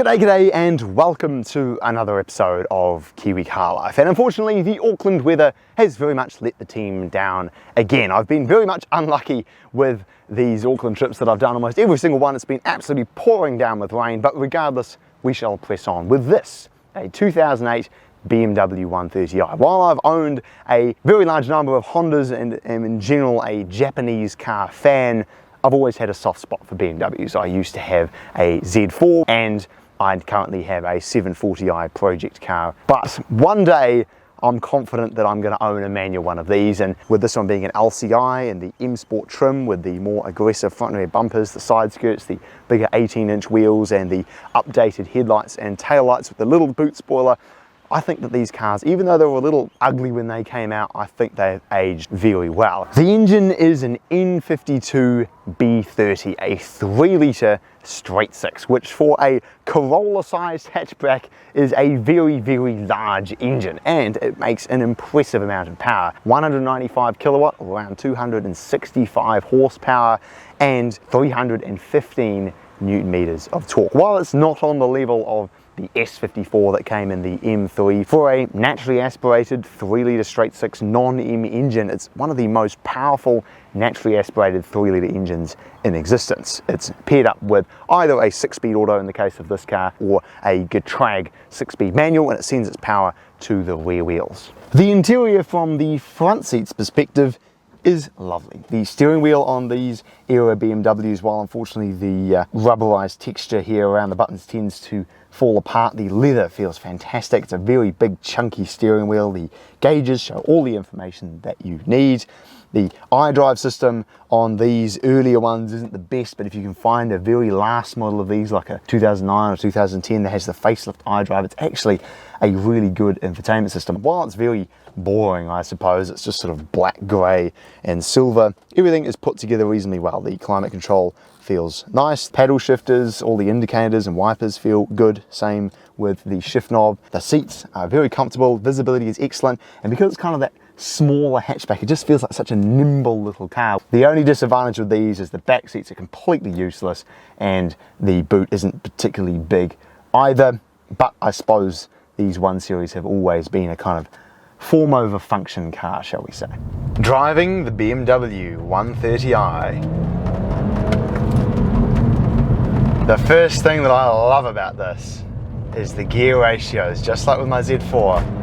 G'day and welcome to another episode of Kiwi Car Life. And unfortunately the Auckland weather has very much let the team down again. I've been very much unlucky with these Auckland trips that I've done. Almost every single one it's been absolutely pouring down with rain, but regardless we shall press on with this, a 2008 BMW 130i. While I've owned a very large number of Hondas and am in general a Japanese car fan, I've always had a soft spot for BMWs. I used to have a Z4 and I currently have a 740i project car. But one day I'm confident that I'm going to own a manual one of these, and with this one being an LCI and the M Sport trim with the more aggressive front and rear bumpers, the side skirts, the bigger 18-inch wheels and the updated headlights and taillights with the little boot spoiler, I think that these cars, even though they were a little ugly when they came out, I think they've aged very well. The engine is an N52 B30, a 3-litre straight six, which for a Corolla-sized hatchback is a very, very large engine, and it makes an impressive amount of power. 195 kilowatt, around 265 horsepower, and 315 Newton meters of torque. While it's not on the level of the S54 that came in the M3, for a naturally aspirated 3-litre straight six non-M engine, it's one of the most powerful naturally aspirated 3-litre engines in existence. It's paired up with either a 6-speed auto in the case of this car or a Getrag 6-speed manual, and it sends its power to the rear wheels. The interior from the front seats perspective is lovely. The steering wheel on these era BMWs, while unfortunately the rubberized texture here around the buttons tends to fall apart, the leather feels fantastic. It's a very big chunky steering wheel. The gauges show all the information that you need. The iDrive system on these earlier ones isn't the best, but if you can find a very last model of these, like a 2009 or 2010 that has the facelift iDrive, it's actually a really good infotainment system. While it's very boring, I suppose, it's just sort of black, grey and silver, everything is put together reasonably well. The climate control feels nice, paddle shifters, all the indicators and wipers feel good, same with the shift knob. The seats are very comfortable, visibility is excellent, and because it's kind of that smaller hatchback, it just feels like such a nimble little car. The only disadvantage with these is the back seats are completely useless and the boot isn't particularly big either, but I suppose these 1 Series have always been a kind of form over function car, shall we say. Driving the BMW 130i. The first thing that I love about this is the gear ratios, just like with my Z4.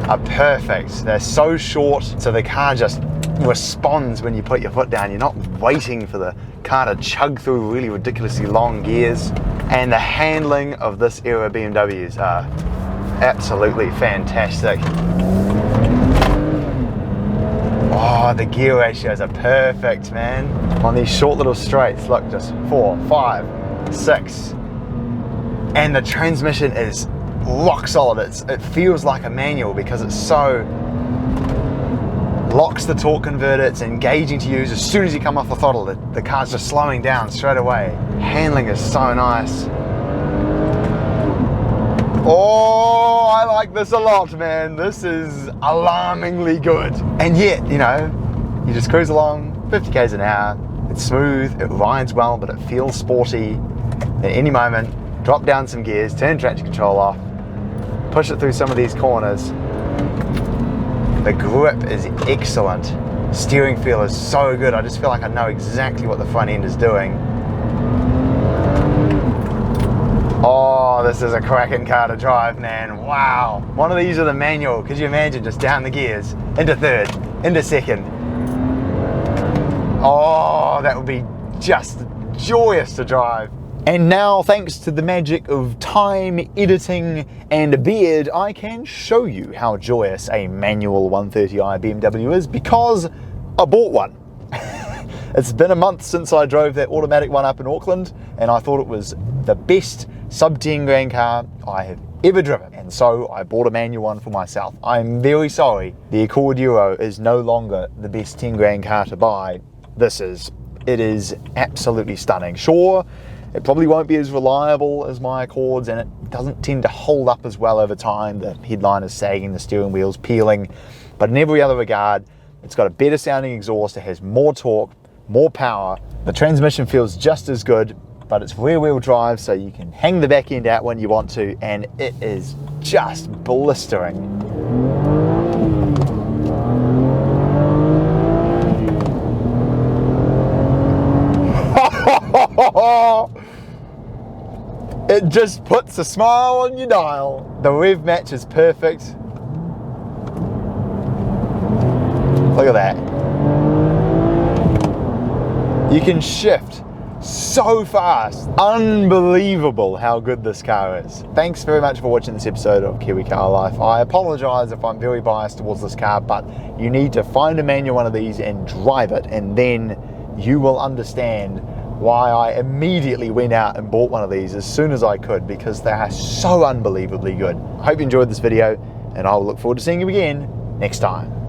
Are perfect. They're so short, so the car just responds when you put your foot down. You're not waiting for the car to chug through really ridiculously long gears. And the handling of this era BMWs are absolutely fantastic. Oh, the gear ratios are perfect, man. On these short little straights, look, just 4, 5, 6. And the transmission is rock solid. It feels like a manual because it's so locks the torque converter. It's engaging to use as soon as you come off the throttle. The car's just slowing down straight away. Handling is so nice. Oh, I like this a lot, man. This is alarmingly good. And yet, you know, you just cruise along 50 k's an hour. It's smooth, it rides well, but it feels sporty. At any moment, drop down some gears, turn traction control off, push it through some of these corners. The grip is excellent. Steering feel is so good. I just feel like I know exactly what the front end is doing. Oh, this is a cracking car to drive, man. Wow. One of these with a manual. Could you imagine just down the gears, into third, into second. Oh, that would be just joyous to drive. And now, thanks to the magic of time, editing, and a beard, I can show you how joyous a manual 130i BMW is, because I bought one. It's been a month since I drove that automatic one up in Auckland, and I thought it was the best sub 10 grand car I have ever driven, and so I bought a manual one for myself. I'm very sorry, the Accord Euro is no longer the best 10 grand car to buy. This is. It is absolutely stunning. Sure, it probably won't be as reliable as my Accords, and it doesn't tend to hold up as well over time. The headline is sagging, the steering wheel's peeling, but in every other regard, it's got a better sounding exhaust, it has more torque, more power, the transmission feels just as good, but it's rear wheel drive, so you can hang the back end out when you want to, and it is just blistering. It just puts a smile on your dial. The rev match is perfect. Look at that. You can shift so fast. Unbelievable how good this car is. Thanks very much for watching this episode of Kiwi Car Life. I apologise if I'm very biased towards this car, but you need to find a manual one of these and drive it, and then you will understand why I immediately went out and bought one of these as soon as I could, because they are so unbelievably good. I hope you enjoyed this video, and I will look forward to seeing you again next time.